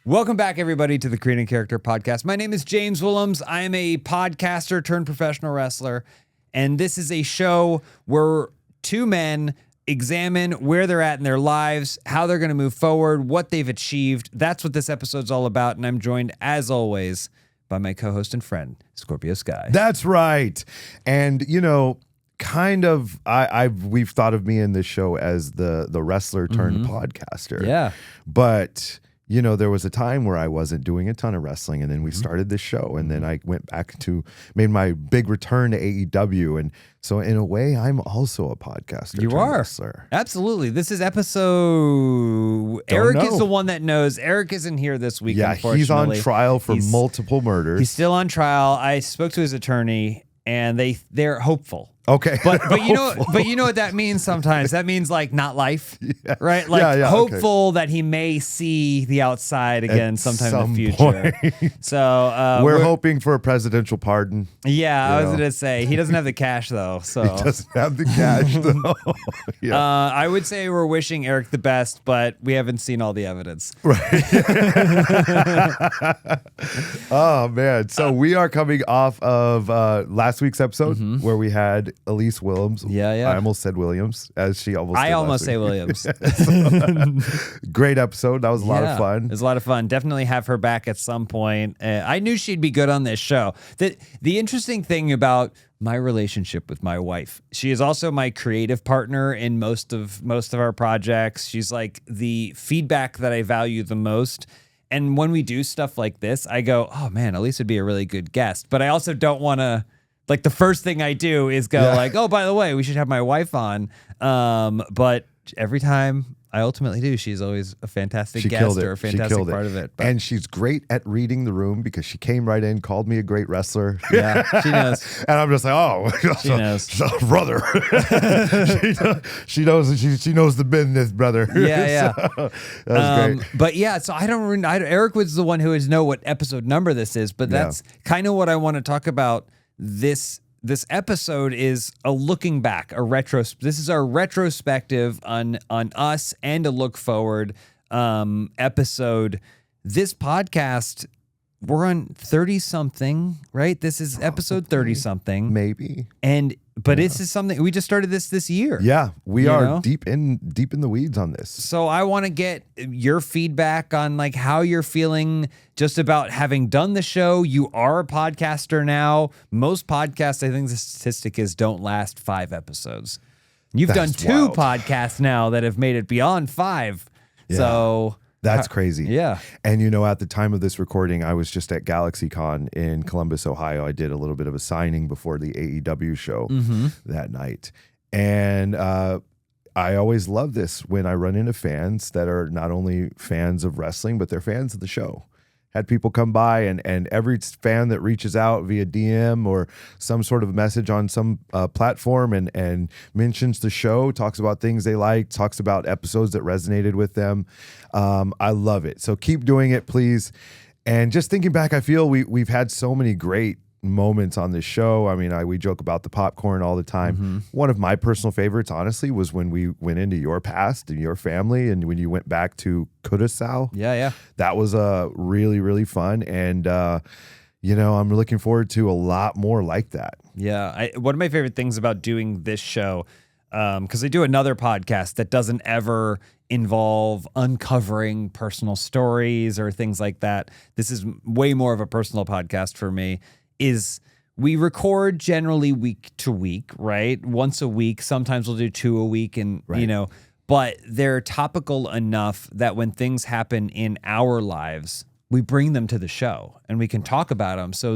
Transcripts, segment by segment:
Welcome back, everybody, to the Creating Character Podcast. My name is James Willems. I am a podcaster turned professional wrestler, and this is a show where two men examine where they're at in their lives, how they're going to move forward, what they've achieved. That's what this episode's all about, and I'm joined, as always, by my co-host and friend, Scorpio Sky. That's right. And, you know, kind of, we've thought of me in this show as the wrestler turned podcaster. Yeah. But, you know, there was a time where I wasn't doing a ton of wrestling, and then we started this show, and then I went back to, made my big return to AEW. And so in a way, I'm also a podcaster. You are. Wrestler. Absolutely. This is episode... Eric is the one that knows. Eric isn't here this week, unfortunately. He's on trial for multiple murders. He's still on trial. I spoke to his attorney, and they're hopeful. Okay. But you know what that means sometimes? That means like not life. Yeah. Right? Like hopeful okay. that he may see the outside again At sometime some in the future. point. So we're hoping for a presidential pardon. Yeah, I was gonna say he doesn't have the cash though. So he doesn't have the cash though. Yeah. I would say we're wishing Eric the best, but we haven't seen all the evidence. Right. Oh man. So we are coming off of last week's episode where we had Elise Willems. Yeah. I almost said Williams, as she almost I did almost last say week. Williams. Great episode. That was a lot of It fun. was a lot of fun. Definitely have her back at some point. I knew she'd be good on this show. The interesting thing about my relationship with my wife, she is also my creative partner in most of our projects. She's like the feedback that I value the most. And when we do stuff like this, I go, oh man, Elise would be a really good guest. But I also don't want to, like, the first thing I do is go like, oh, by the way, we should have my wife on. But every time I ultimately do, she's always a fantastic guest or a fantastic part of it. But. And she's great at reading the room because she came right in, called me a great wrestler. Yeah, she knows. And I'm just like, oh, she knows. Brother. she knows the business, brother. Yeah. So, that was great. But yeah, so Eric was the one who would know what episode number this is, but that's kind of what I want to talk about. This episode is a looking back, this is our retrospective on us and a look forward episode. This podcast, we're on 30 something, right? This is episode 30 something, maybe. But this is something we just started this year. Yeah, we are deep in the weeds on this. So I want to get your feedback on like how you're feeling just about having done the show. You are a podcaster now. Most podcasts, I think the statistic is, don't last 5 episodes. You've done 2 podcasts now that have made it beyond 5. Yeah. So that's crazy. Yeah. And you know, at the time of this recording, I was just at GalaxyCon in Columbus, Ohio. I did a little bit of a signing before the AEW show that night. And I always love this when I run into fans that are not only fans of wrestling, but they're fans of the show. Had people come by, and every fan that reaches out via DM or some sort of message on some platform and mentions the show, talks about things they like, talks about episodes that resonated with them. I love it. So keep doing it, please. And just thinking back, I feel we've had so many great moments on this show. I mean, we joke about the popcorn all the time. One of my personal favorites, honestly, was when we went into your past and your family, and when you went back to Curacao. Yeah. That was really, really fun. And, you know, I'm looking forward to a lot more like that. Yeah. One of my favorite things about doing this show, because I do another podcast that doesn't ever involve uncovering personal stories or things like that. This is way more of a personal podcast for me. Is we record generally week to week, right? Once a week. Sometimes we'll do 2 a week, and you know, but they're topical enough that when things happen in our lives, we bring them to the show and we can talk about them. So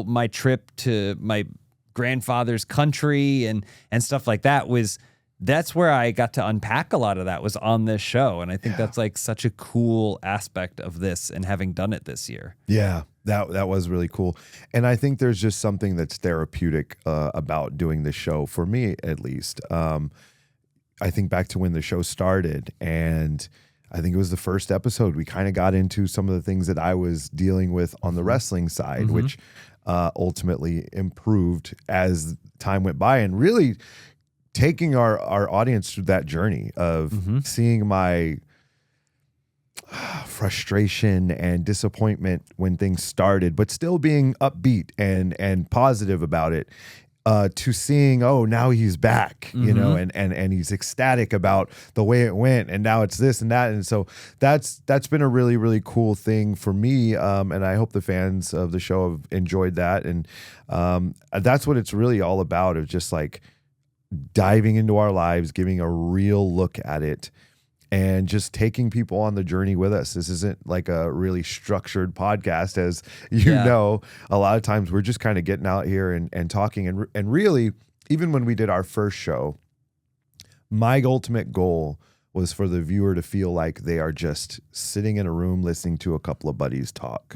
my trip to my grandfather's country and stuff like that that's where I got to unpack a lot of that, was on this show. And I think that's like such a cool aspect of this, and having done it this year. Yeah. That was really cool. And I think there's just something that's therapeutic about doing this show, for me at least. I think back to when the show started, and I think it was the first episode, we kind of got into some of the things that I was dealing with on the wrestling side, which ultimately improved as time went by, and really taking our audience through that journey of seeing my frustration and disappointment when things started, but still being upbeat and positive about it, to seeing, oh, now he's back, you know, and he's ecstatic about the way it went, and now it's this and that. And so that's been a really, really cool thing for me. And I hope the fans of the show have enjoyed that. And that's what it's really all about, of just like diving into our lives, giving a real look at it, and just taking people on the journey with us. This isn't like a really structured podcast, as you know. A lot of times we're just kind of getting out here and talking. And really, even when we did our first show, my ultimate goal was for the viewer to feel like they are just sitting in a room listening to a couple of buddies talk.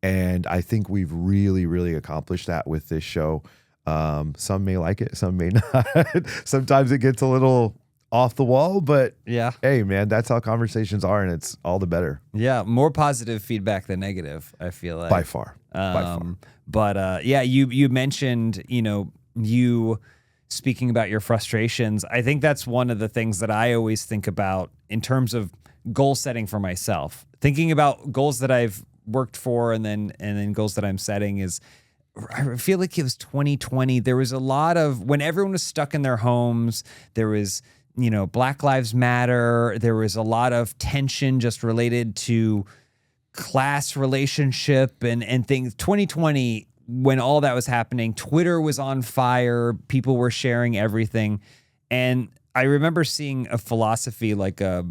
And I think we've really, really accomplished that with this show. Some may like it, some may not. Sometimes it gets a little off the wall, but hey, man, that's how conversations are, and it's all the better. Yeah, more positive feedback than negative, I feel like. By far. But you mentioned, you know, you speaking about your frustrations. I think that's one of the things that I always think about in terms of goal setting for myself. Thinking about goals that I've worked for and then goals that I'm setting is, I feel like it was 2020. There was a lot of, when everyone was stuck in their homes, there was, you know, Black Lives Matter. There was a lot of tension just related to class relationship and things. 2020, when all that was happening, Twitter was on fire. People were sharing everything. And I remember seeing a philosophy, like a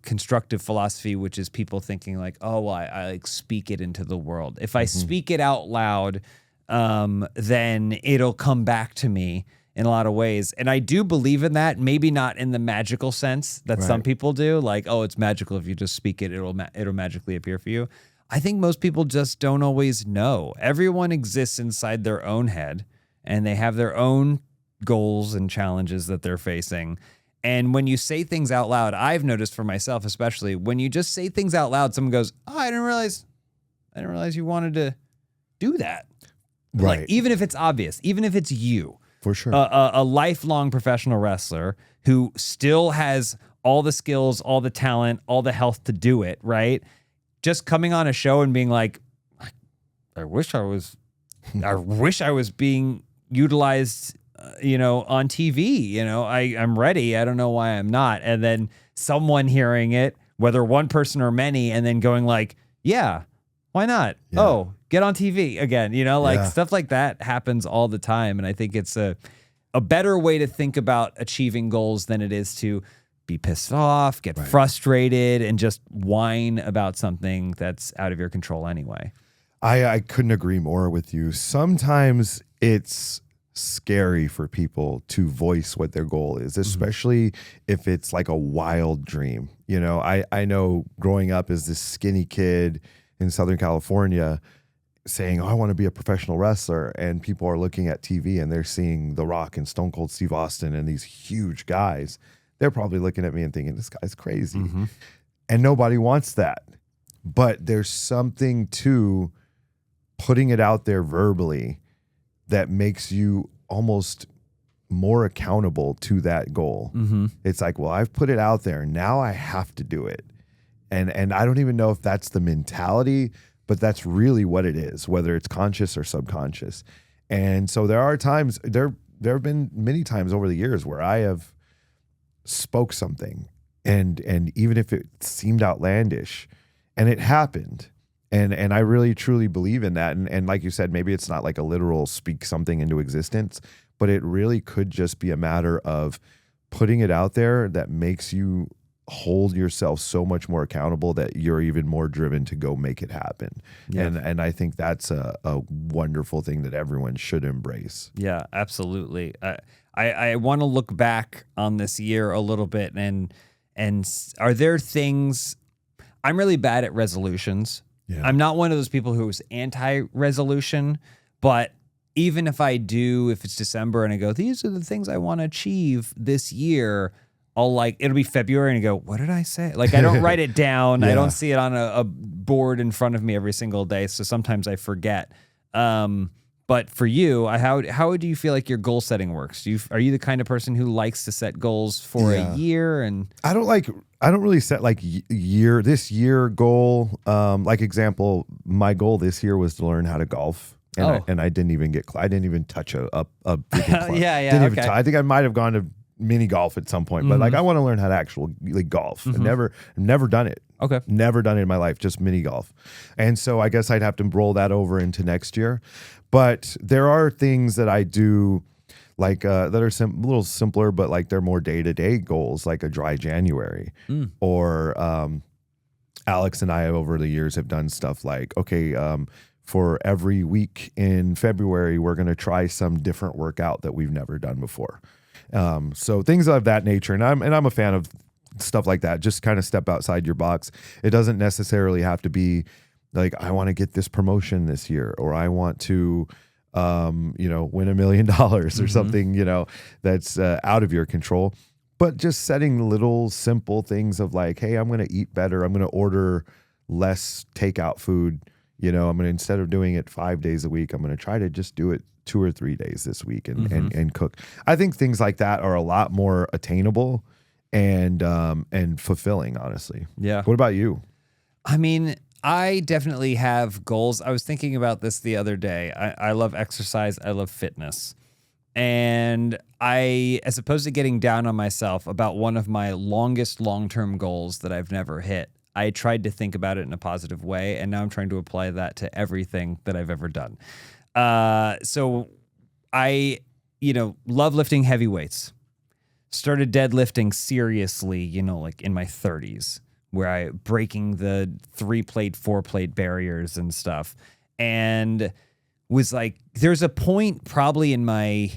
constructive philosophy, which is people thinking like, oh, well, I like speak it into the world. If I speak it out loud, then it'll come back to me in a lot of ways. And I do believe in that, maybe not in the magical sense that some people do, like, oh, it's magical if you just speak it, it'll magically appear for you. I think most people just don't always know. Everyone exists inside their own head, and they have their own goals and challenges that they're facing. And when you say things out loud, I've noticed for myself, especially when you just say things out loud, someone goes, oh, I didn't realize you wanted to do that. Right. Like, even if it's obvious, even if it's you. For sure. A lifelong professional wrestler who still has all the skills, all the talent, all the health to do it, right? Just coming on a show and being like, I wish I was being utilized, you know, on TV. You know, I'm ready. I don't know why I'm not. And then someone hearing it, whether one person or many, and then going like, yeah, why not? Yeah. Oh, get on TV again. You know, like stuff like that happens all the time. And I think it's a better way to think about achieving goals than it is to be pissed off, get frustrated, and just whine about something that's out of your control anyway. I couldn't agree more with you. Sometimes it's scary for people to voice what their goal is, especially if it's like a wild dream. You know, I know growing up as this skinny kid in Southern California saying, oh, I want to be a professional wrestler. And people are looking at TV and they're seeing The Rock and Stone Cold Steve Austin and these huge guys. They're probably looking at me and thinking, this guy's crazy. And nobody wants that. But there's something to putting it out there verbally that makes you almost more accountable to that goal. It's like, well, I've put it out there. Now I have to do it. And I don't even know if that's the mentality, but that's really what it is, whether it's conscious or subconscious. And so there are times, there have been many times over the years where I have spoke something and even if it seemed outlandish, and it happened. And I really truly believe in that. And like you said, maybe it's not like a literal speak something into existence, but it really could just be a matter of putting it out there that makes you hold yourself so much more accountable that you're even more driven to go make it happen. And I think that's a wonderful thing that everyone should embrace. Yeah, absolutely. I want to look back on this year a little bit and are there things, I'm really bad at resolutions. I'm not one of those people who is anti-resolution, but even if I do, if it's December and I go, these are the things I want to achieve this year, I'll like, it'll be February and I go, what did I say? Like, I don't write it down. I don't see it on a board in front of me every single day. So sometimes I forget. But But for you, how do you feel like your goal setting works? Are you the kind of person who likes to set goals for a year? And I don't really set like this year goal. Like example, my goal this year was to learn how to golf. And I didn't even touch a freaking club. I think I might have gone to mini golf at some point, but like I want to learn how to actually golf. I've never done it. Okay. Never done it in my life, just mini golf. And so I guess I'd have to roll that over into next year. But there are things that I do like that are a little simpler, but like they're more day-to-day goals, like a dry January. Or Alex and I over the years have done stuff like, okay, for every week in February, we're going to try some different workout that we've never done before. So things of that nature. And I'm a fan of stuff like that. Just kind of step outside your box. It doesn't necessarily have to be like, I want to get this promotion this year, or I want to, win $1 million or something, that's out of your control. But just setting little simple things of like, hey, I'm going to eat better. I'm going to order less takeout food. I'm going to, instead of doing it 5 days a week, I'm going to try to just do it 2 or 3 days this week and cook. I think things like that are a lot more attainable and fulfilling, honestly. Yeah. What about you? I mean, I definitely have goals. I was thinking about this the other day. I love exercise. I love fitness. And as opposed to getting down on myself about one of my longest long-term goals that I've never hit, I tried to think about it in a positive way, and now I'm trying to apply that to everything that I've ever done. So I, love lifting heavy weights. Started deadlifting seriously, like in my 30s, where I breaking the 3-plate, 4-plate barriers and stuff. And was like, there's a point probably in my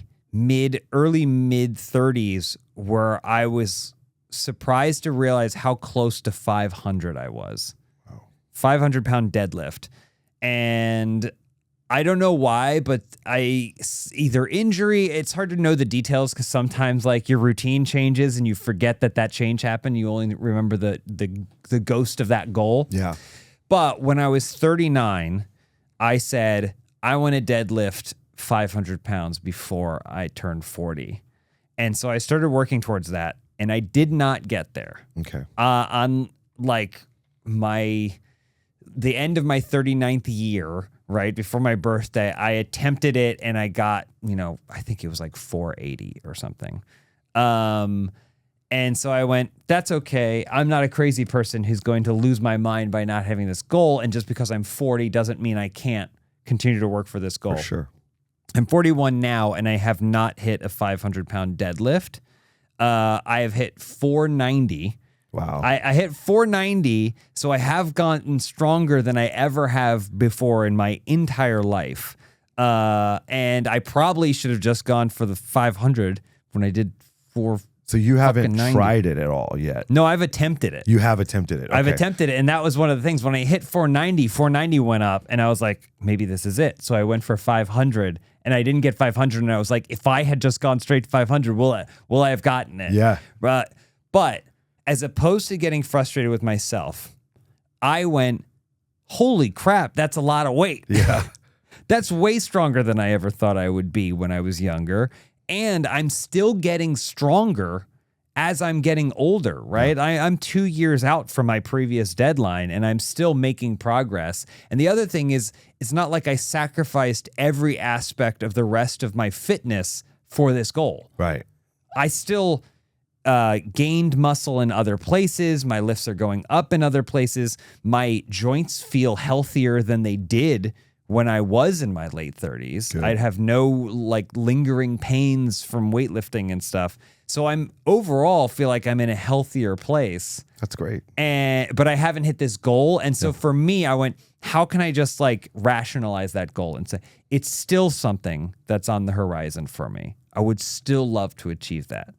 early mid 30s where I was surprised to realize how close to 500 I was. Wow. 500-pound deadlift. And I don't know why, but either injury, it's hard to know the details because sometimes like your routine changes and you forget that change happened. You only remember the ghost of that goal. Yeah. But when I was 39, I said, I want to deadlift 500 pounds before I turned 40. And so I started working towards that, and I did not get there. Okay. On like the end of my 39th year, right before my birthday, I attempted it and I got, I think it was like 480 or something. And so I went, that's okay. I'm not a crazy person who's going to lose my mind by not having this goal. And just because I'm 40 doesn't mean I can't continue to work for this goal. For sure. I'm 41 now, and I have not hit a 500-pound deadlift. I have hit 490. Wow. I hit 490, so I have gotten stronger than I ever have before in my entire life. And I probably should have just gone for the 500 when I did 490. So you haven't tried it at all yet? No, I've attempted it. You have attempted it. Okay. I've attempted it, and that was one of the things. When I hit 490 went up, and I was like, maybe this is it. So I went for 500, and I didn't get 500, and I was like, if I had just gone straight to 500, will I have gotten it? Yeah. But as opposed to getting frustrated with myself, I went, holy crap, that's a lot of weight. Yeah. That's way stronger than I ever thought I would be when I was younger. And I'm still getting stronger as I'm getting older, right? Yeah. I'm 2 years out from my previous deadline, and I'm still making progress. And the other thing is, it's not like I sacrificed every aspect of the rest of my fitness for this goal. Right. I still gained muscle in other places. My lifts are going up in other places. My joints feel healthier than they did when I was in my late 30s. Good. I'd have no lingering pains from weightlifting and stuff. So I'm overall feel like I'm in a healthier place. That's great. But I haven't hit this goal. And so for me, I went, how can I just rationalize that goal and say, it's still something that's on the horizon for me. I would still love to achieve that.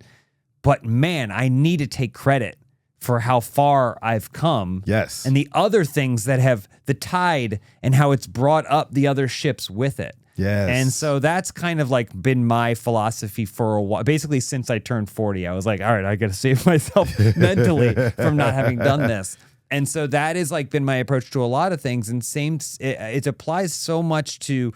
But man, I need to take credit for how far I've come. Yes. And the other things that have the tide and how it's brought up the other ships with it. Yes. And so that's kind of been my philosophy for a while. Basically, since I turned 40, I was like, all right, I got to save myself mentally from not having done this. And so that has been my approach to a lot of things. And it applies so much to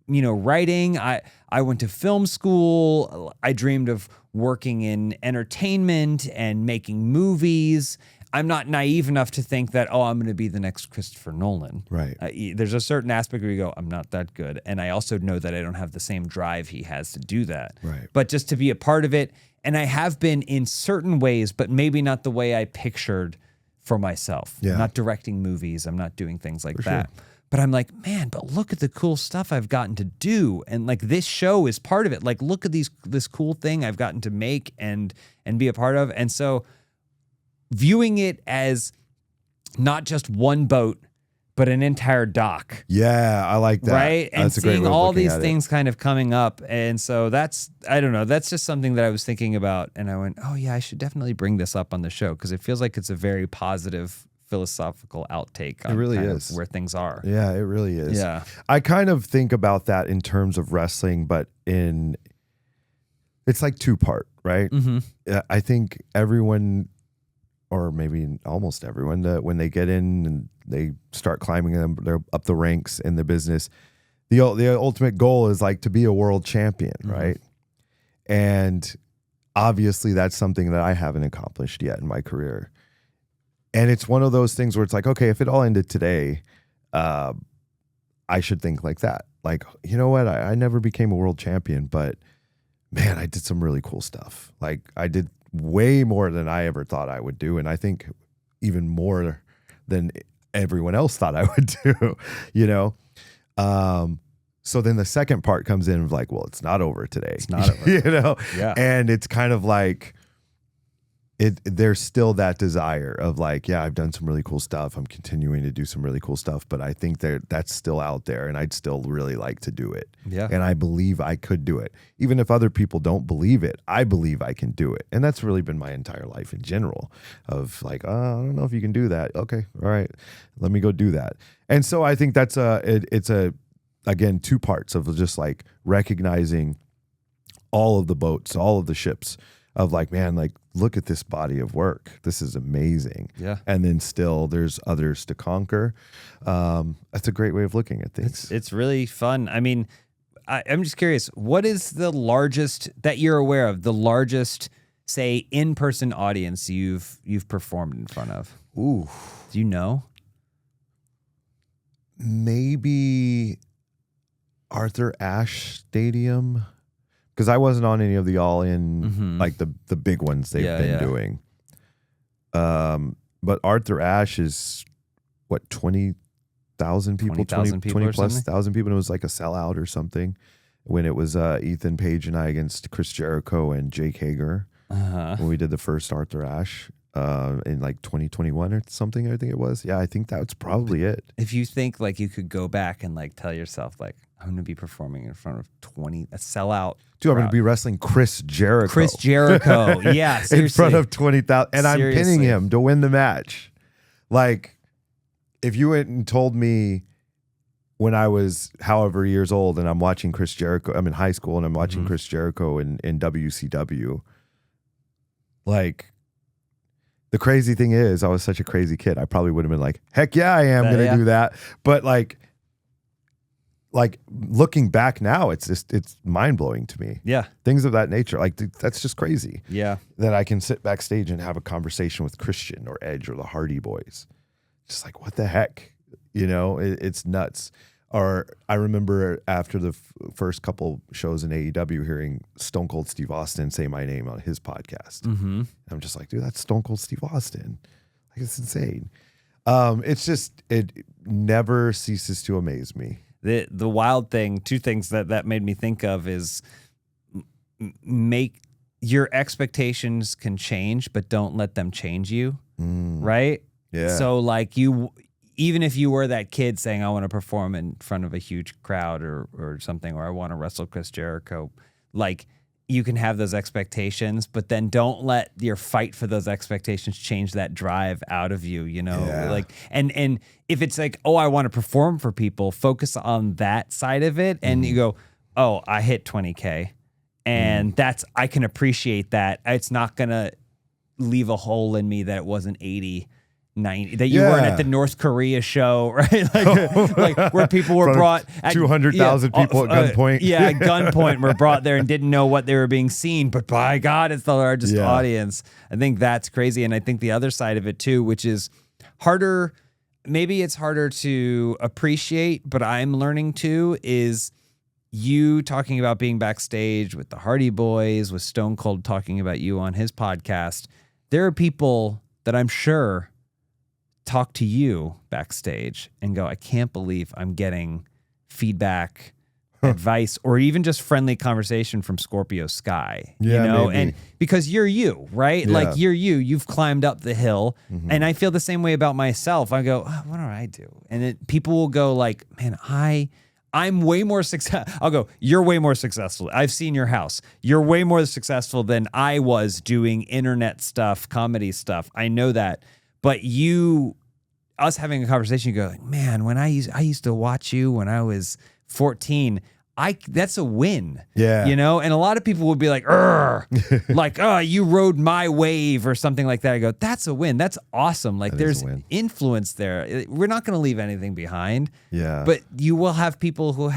writing. I went to film school. I dreamed of working in entertainment and making movies. I'm not naive enough to think that, I'm going to be the next Christopher Nolan. Right. There's a certain aspect where you go, I'm not that good. And I also know that I don't have the same drive he has to do that. Right. But just to be a part of it, and I have been in certain ways, but maybe not the way I pictured for myself. Yeah. I'm not directing movies. I'm not doing things like that. Sure. But I'm like, man, but look at the cool stuff I've gotten to do. And like this show is part of it. Like, look at this cool thing I've gotten to make and be a part of. And so viewing it as not just one boat, but an entire dock. Yeah, I like that. Right? And That's a great seeing way of all looking these at it. things kind of coming up. And so I don't know, that's just something that I was thinking about. And I went, oh yeah, I should definitely bring this up on the show because it feels like it's a very positive philosophical outtake on It really kind is. of where things are. Yeah, it really is. Yeah. I kind of think about that in terms of wrestling, but it's like two-part, right? Mm-hmm. I think everyone, or maybe almost everyone, when they get in and they start climbing them, they're up the ranks in the business. The ultimate goal is like to be a world champion, right? And obviously that's something that I haven't accomplished yet in my career. And it's one of those things where it's like, okay, if it all ended today, I should think like that. Like, you know what? I never became a world champion, but man, I did some really cool stuff. Like I did way more than I ever thought I would do. And I think even more than everyone else thought I would do, So then the second part comes in of like, well, it's not over today. It's not over. Yeah. And it's kind of like, there's still that desire of like, yeah, I've done some really cool stuff. I'm continuing to do some really cool stuff, but I think that's still out there and I'd still really like to do it. Yeah. And I believe I could do it. Even if other people don't believe it, I believe I can do it. And that's really been my entire life in general of like, I don't know if you can do that. Okay. All right. Let me go do that. And so I think that's again, two parts of just like recognizing all of the boats, all of the ships of like, man, like, look at this body of work. This is amazing. Yeah. And then still there's others to conquer. That's a great way of looking at things. It's really fun. I mean, I'm just curious, what is the largest that you're aware of, the largest, say, in-person audience you've performed in front of? Ooh. Do you know? Maybe Arthur Ashe Stadium. Because I wasn't on any of the all-in, like the big ones they've been doing. But Arthur Ashe is, what, 20,000 people? 20,000 people 20 or plus something? thousand people. And it was like a sellout or something when it was Ethan Page and I against Chris Jericho and Jake Hager when we did the first Arthur Ashe in like 2021 or something, I think it was. Yeah, I think that's probably it. If you think like you could go back and like tell yourself like, I'm going to be performing in front of a sellout. Dude, I'm going to be wrestling Chris Jericho. Yeah, seriously. In front of 20,000. And I'm Seriously. pinning him to win the match. Like, if you went and told me when I was however years old and I'm watching Chris Jericho, I'm in high school and I'm watching Chris Jericho in WCW, like, the crazy thing is, I was such a crazy kid. I probably would have been like, heck yeah, I am going to do that. But like looking back now, it's mind blowing to me. Yeah. Things of that nature. Like that's just crazy. Yeah. That I can sit backstage and have a conversation with Christian or Edge or the Hardy Boys. Just like, what the heck? It's nuts. Or I remember after the first couple shows in AEW hearing Stone Cold Steve Austin say my name on his podcast. I'm just like, dude, that's Stone Cold Steve Austin. Like, it's insane. It never ceases to amaze me. The wild thing, two things that made me think of is make your expectations can change, but don't let them change you. Right? Yeah. So like even if you were that kid saying, I want to perform in front of a huge crowd or something, or I want to wrestle Chris Jericho, like you can have those expectations, but then don't let your fight for those expectations change that drive out of you, Yeah. like, and if it's like, oh, I want to perform for people, focus on that side of it. And you go, oh, I hit 20K and I can appreciate that. It's not going to leave a hole in me that it wasn't 80 90 that you weren't at the North Korea show, right? Like where people were brought at 200,000 people at gunpoint. At gunpoint were brought there and didn't know what they were being seen, but by God, it's the largest audience. I think that's crazy. And I think the other side of it too, which is harder, maybe it's harder to appreciate, but I'm learning to, is you talking about being backstage with the Hardy Boys, with Stone Cold talking about you on his podcast. There are people that I'm sure talk to you backstage and go, I can't believe I'm getting feedback, advice, or even just friendly conversation from Scorpio Sky, you know, maybe. and because you're you, right? Yeah. Like you've climbed up the hill, and I feel the same way about myself. I go, oh, what do I do? And people will go like, man, I'm way more successful. I'll go, you're way more successful. I've seen your house. You're way more successful than I was doing internet stuff, comedy stuff. I know that. But us having a conversation, you go like, man, when I used to watch you when I was 14, that's a win. Yeah. You know? And a lot of people would be like, like, oh, you rode my wave or something like that. I go, that's a win. That's awesome. Like there's influence there. We're not going to leave anything behind. Yeah. But you will have people who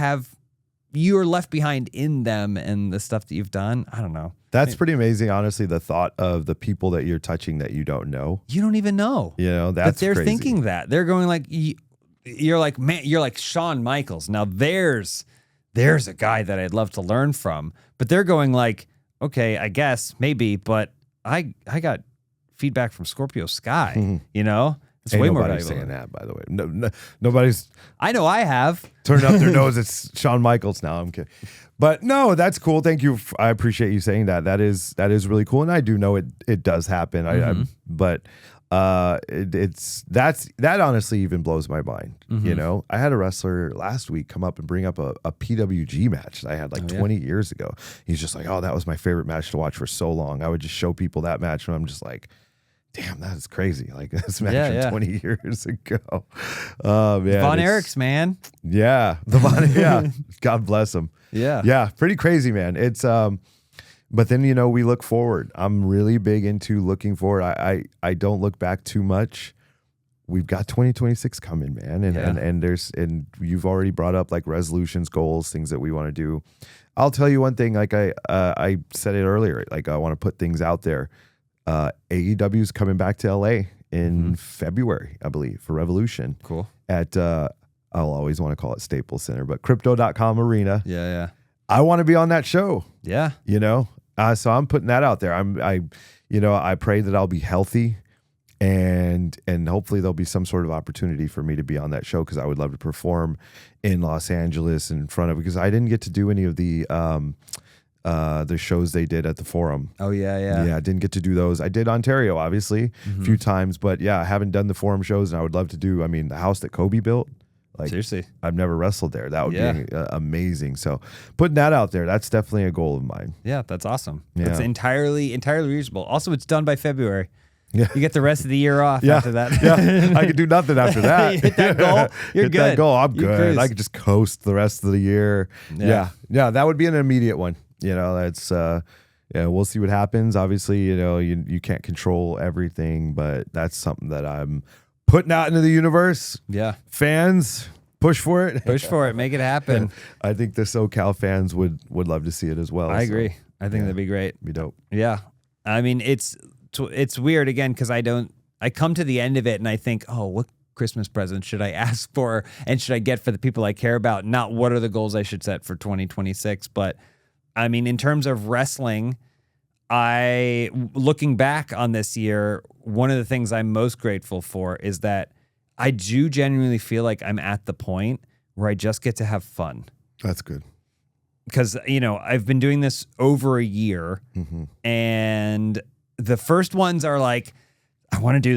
you're left behind in them and the stuff that you've done. I don't know. That's pretty amazing, honestly, the thought of the people that you're touching that you don't know. You don't even know. You know, that's But they're crazy. thinking that. They're going like, you're like, man, you're like Shawn Michaels. Now there's a guy that I'd love to learn from. But they're going like, okay, I guess, maybe, but I got feedback from Scorpio Sky, you know? It's way more valuable. Saying that, by the way. No, nobody's. I know I have. Turned up their nose at Shawn Michaels now. I'm kidding. But no, that's cool. Thank you. I appreciate you saying that. That is really cool. And I do know it does happen. But that honestly even blows my mind. You know, I had a wrestler last week come up and bring up a PWG match that I had like 20 years ago. He's just like, oh, that was my favorite match to watch for so long. I would just show people that match, and I'm just like, damn, that is crazy. Like this match from 20 years ago. Man, Von Erichs, man. Yeah. The Von, God bless him. Yeah. Yeah. Pretty crazy, man. It's, but then, you know, we look forward. I'm really big into looking forward. I don't look back too much. We've got 2026 coming, man. And you've already brought up like resolutions, goals, things that we want to do. I'll tell you one thing, like I said it earlier, like I want to put things out there. AEW is coming back to LA in February, I believe, for Revolution. Cool. At I'll always want to call it Staples Center, but Crypto.com Arena. Yeah. I want to be on that show. Yeah. You know, so I'm putting that out there. I pray that I'll be healthy, and hopefully there'll be some sort of opportunity for me to be on that show, because I would love to perform in Los Angeles in front of, because I didn't get to do any of the shows they did at the Forum. Oh yeah. I didn't get to do those. I did Ontario, obviously, a few times, but I haven't done the Forum shows, and I would love to do. I mean, the house that Kobe built. Like, seriously, I've never wrestled there. That would be amazing. So putting that out there, that's definitely a goal of mine. Yeah, that's awesome. Yeah. It's entirely reasonable. Also, it's done by February. Yeah. You get the rest of the year off after that. Yeah, I could do nothing after that. You hit that goal, you're hit good. That goal, I'm You good. cruise. I could just coast the rest of the year. Yeah, that would be an immediate one. You know, that's we'll see what happens. Obviously, you know, you can't control everything, but that's something that I'm putting out into the universe. Yeah. Fans, push for it. Push for it. Make it happen. I think the SoCal fans would love to see it as well. I agree. I think that'd be great. Be dope. Yeah. I mean, it's weird again, because I come to the end of it and I think, oh, what Christmas present should I ask for and should I get for the people I care about? Not what are the goals I should set for 2026. But I mean, in terms of wrestling, looking back on this year, one of the things I'm most grateful for is that I do genuinely feel like I'm at the point where I just get to have fun. That's good. Because, you know, I've been doing this over a year, and the first ones are like, I want to do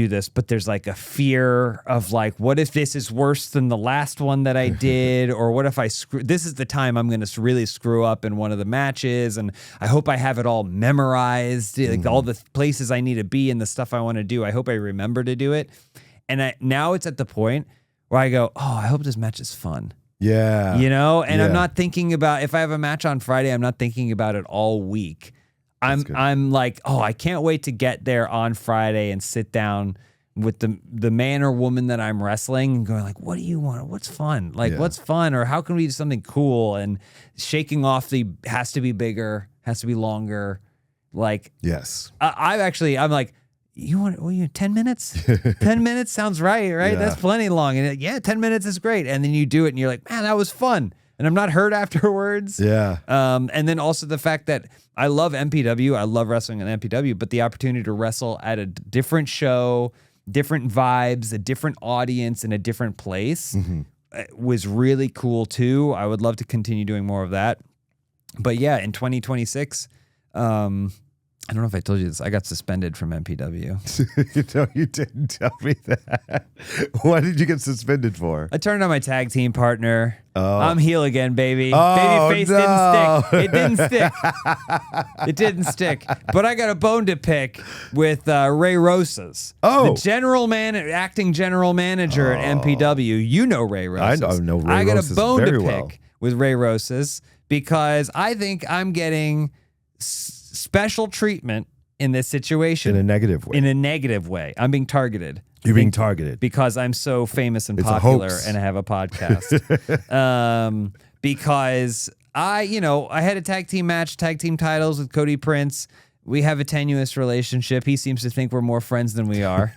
this, but there's like a fear of like, what if this is worse than the last one that I did? Or what if this is the time I'm going to really screw up in one of the matches, and I hope I have it all memorized, like all the places I need to be and the stuff I want to do. I hope I remember to do it. And now it's at the point where I go, oh, I hope this match is fun. Yeah. You know, and I'm not thinking about, if I have a match on Friday, I'm not thinking about it all week. I'm like, oh, I can't wait to get there on Friday and sit down with the man or woman that I'm wrestling and going like, what do you want? What's fun? Like, what's fun? Or how can we do something cool? And shaking off the has to be bigger, has to be longer. Like, yes, I'm like, you want 10 minutes? 10 minutes sounds right? Yeah. That's plenty long. And 10 minutes is great. And then you do it and you're like, man, that was fun. And I'm not hurt afterwards. Yeah. And then also the fact that I love MPW. I love wrestling in MPW, but the opportunity to wrestle at a different show, different vibes, a different audience in a different place was really cool too. I would love to continue doing more of that. But yeah, in 2026, I don't know if I told you this. I got suspended from MPW. No, you didn't tell me that. What did you get suspended for? I turned on my tag team partner. Oh. I'm heel again, baby. Oh, Babyface no. didn't stick. It didn't stick. But I got a bone to pick with Ray Rosas, the acting general manager at MPW. You know Ray Rosas. I know Ray I got Rosas a bone to very pick well. with Ray Rosas because I think I'm getting special treatment in this situation. In a negative way. In a negative way. I'm being targeted. You're being targeted. Because I'm so famous and It's popular a hoax. and I have a podcast. Because I had a tag team match, tag team titles with Cody Prince. We have a tenuous relationship. He seems to think we're more friends than we are.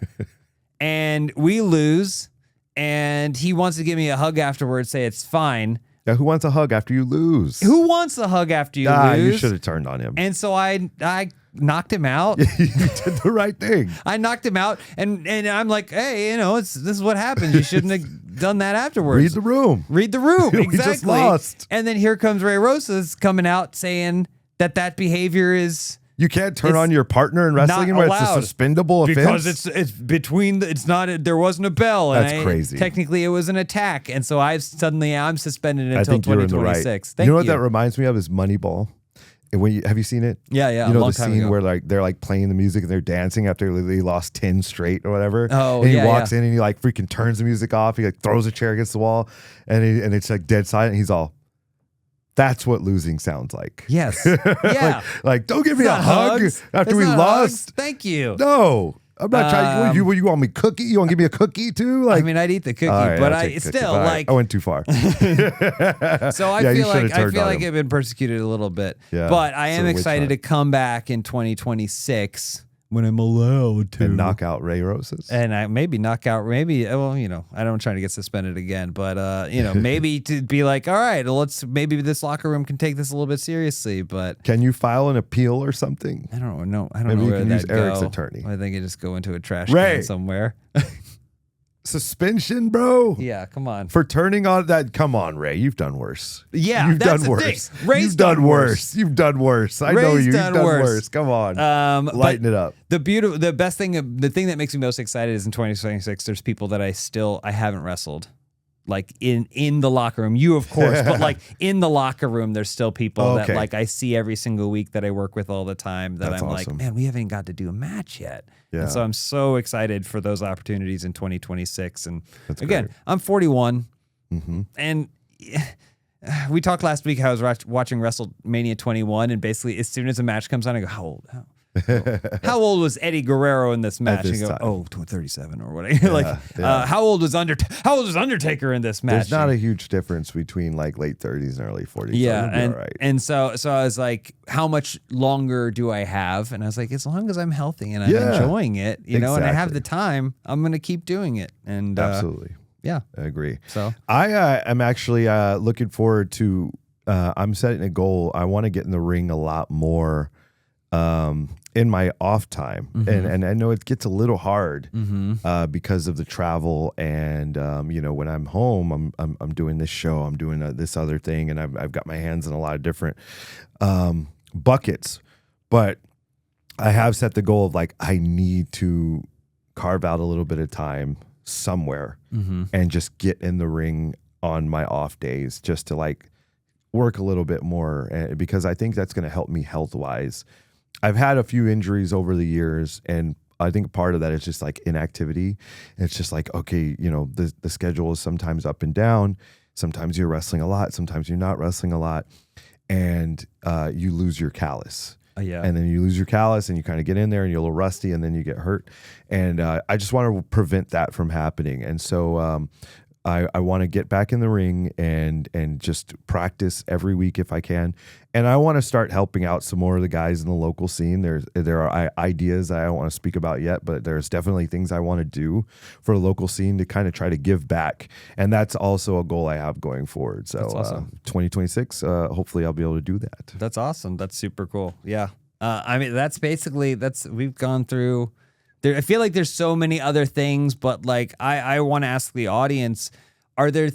And we lose. And he wants to give me a hug afterwards, say it's fine. Now, who wants a hug after you lose? Who wants a hug after you lose? You should have turned on him. And so I knocked him out. You did the right thing. I knocked him out, and I'm like, hey, this is what happens. You shouldn't have done that afterwards. Read the room. Read the room. We Exactly. just lost. And then here comes Ray Rosas coming out saying that behavior is. You can't turn on your partner in wrestling not where allowed it's a suspendable offense. Because it's between there wasn't a bell. And That's crazy. Technically, it was an attack, and so I'm suspended I until think you're in the 2026. right. You know what that reminds me of is Moneyball. And have you seen it? Yeah. You know a long the time scene ago. where they're playing the music and they're dancing after they lost 10 straight or whatever. Oh, and he yeah, walks in and he freaking turns the music off. He throws a chair against the wall and it's dead silent. And he's all, that's what losing sounds like. Yes. Yeah. like don't give me a hug hugs. after It's we not lost. hugs. Thank you. No, I'm not trying. You want me cookie? You want to give me a cookie too? I mean, I'd eat the cookie, right, but I'll I take cookie. still All right, like. I went too far. So I feel like him. I've been persecuted a little bit, Yeah, but I am so witch excited hunt. to come back in 2026 when I'm allowed to And knock out Ray Rosas. and I maybe knock out I don't try to get suspended again, but maybe to be like, all right, maybe this locker room can take this a little bit seriously, but Can you file an appeal or something? I don't know. I don't Maybe know you where can that use Eric's go. attorney. I think I just go into a trash Ray. can somewhere. Suspension, bro. Yeah, come on. For turning on that. Come on, Ray. You've done worse. Yeah, you've that's done the worse. thing. Ray's You've done done worse. You've done worse. I know Ray's you. done You've done worse. worse. Come on. Lighten it up. The thing that makes me most excited is in 2026. There's people that I haven't wrestled, like in the locker room. You of course, but like in the locker room, there's still people that like I see every single week that I work with all the time. That That's I'm awesome. like, man, we haven't got to do a match yet. Yeah. And so I'm so excited for those opportunities in 2026. And That's again, great. I'm 41, Mm-hmm. and. We talked last week how I was watching WrestleMania 21, and basically as soon as a match comes on, I go, how old? How old was Eddie Guerrero in this match? this And time. go, 37 or whatever. How old was Undertaker in this match? There's not a huge difference between like late 30s and early 40s. Yeah, so and all right. and so I was like, how much longer do I have? And I was like, as long as I'm healthy and I'm enjoying it, and I have the time, I'm gonna keep doing it. And Absolutely. yeah, I agree. So I am actually looking forward to. I'm setting a goal. I want to get in the ring a lot more in my off time, and I know it gets a little hard because of the travel and when I'm home, I'm doing this show, I'm doing this other thing, and I've got my hands in a lot of different buckets, but I have set the goal of like I need to carve out a little bit of time somewhere and just get in the ring on my off days just to like work a little bit more, because I think that's going to help me health wise. I've had a few injuries over the years, and I think part of that is just like inactivity. It's just like, okay, the schedule is sometimes up and down. Sometimes you're wrestling a lot. Sometimes you're not wrestling a lot, and you lose your callus. Yeah. And then you lose your callus and you kind of get in there and you're a little rusty and then you get hurt. And I just want to prevent that from happening. And so I want to get back in the ring and just practice every week if I can. And I want to start helping out some more of the guys in the local scene. There are ideas I don't want to speak about yet, but there's definitely things I want to do for the local scene to kind of try to give back. And that's also a goal I have going forward. So That's awesome. 2026, hopefully I'll be able to do that. That's awesome. That's super cool. Yeah. I mean, we've gone through there. I feel like there's so many other things, but like, I want to ask the audience, are there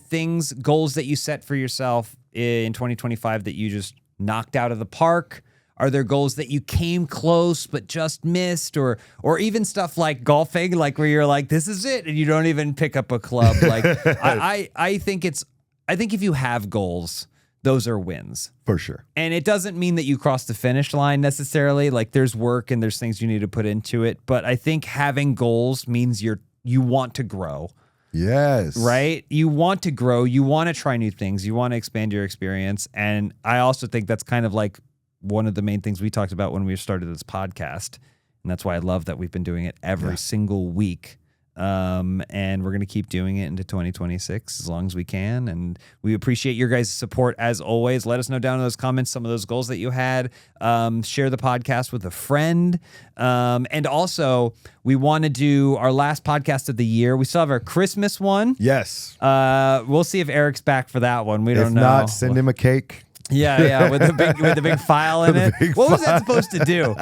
goals that you set for yourself in 2025 that you just knocked out of the park? Are there goals that you came close but just missed, or even stuff like golfing, like where you're like, this is it, and you don't even pick up a club? Like, I think if you have goals, those are wins. For sure. And it doesn't mean that you cross the finish line necessarily. Like, there's work and there's things you need to put into it. But I think having goals means you want to grow. Yes. Right? You want to grow. You want to try new things. You want to expand your experience. And I also think that's kind of like one of the main things we talked about when we started this podcast. And that's why I love that we've been doing it every single week. And we're going to keep doing it into 2026 as long as we can. And we appreciate your guys' support as always. Let us know down in those comments some of those goals that you had. Share the podcast with a friend. And also, we want to do our last podcast of the year. We still have our Christmas one. Yes. We'll see if Eric's back for that one. We don't know. If not, send him a cake. Yeah, with the big file in it. What was that supposed to do?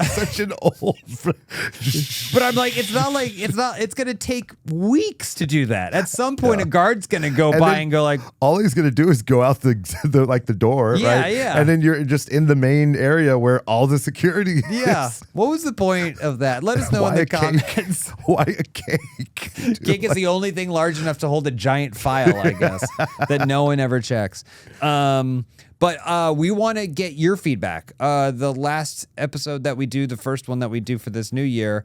Such an old. But I'm like, it's gonna take weeks to do that. At some point, a guard's gonna go by and go like, all he's gonna do is go out the door, right? Yeah. And then you're just in the main area where all the security is. Yeah. What was the point of that? Let us know in the comments. Why a cake? Dude, Cake is the only thing large enough to hold a giant file, I guess, that no one ever checks. But we want to get your feedback. The last episode that we do, the first one that we do for this new year,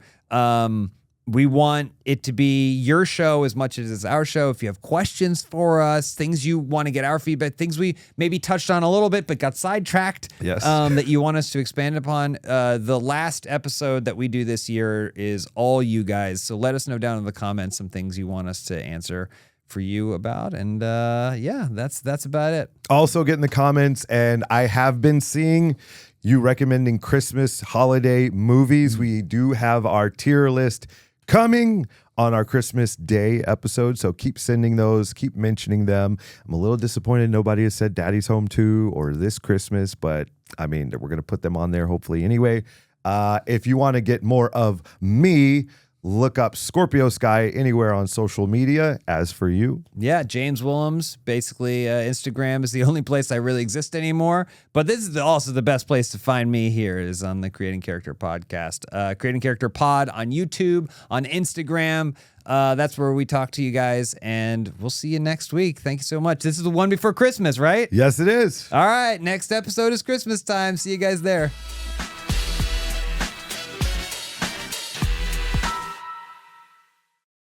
we want it to be your show as much as it's our show. If you have questions for us, things you want to get our feedback, things we maybe touched on a little bit but got sidetracked, yes, that you want us to expand upon. The last episode that we do this year is all you guys. So let us know down in the comments some things you want us to answer for you about. And that's about it. Also get in the comments, and I have been seeing you recommending Christmas holiday movies. We do have our tier list coming on our Christmas Day episode, so keep sending those, keep mentioning them. I'm a little disappointed nobody has said Daddy's Home 2 or This Christmas, but I mean, we're going to put them on there hopefully anyway. If you want to get more of me, look up Scorpio Sky anywhere on social media. As for you? Yeah, James Willems. Basically, Instagram is the only place I really exist anymore. But this is also the best place to find me here is on the Creating Character podcast. Creating Character Pod on YouTube, on Instagram. That's where we talk to you guys, and we'll see you next week. Thank you so much. This is the one before Christmas, right? Yes, it is. All right, next episode is Christmas time. See you guys there.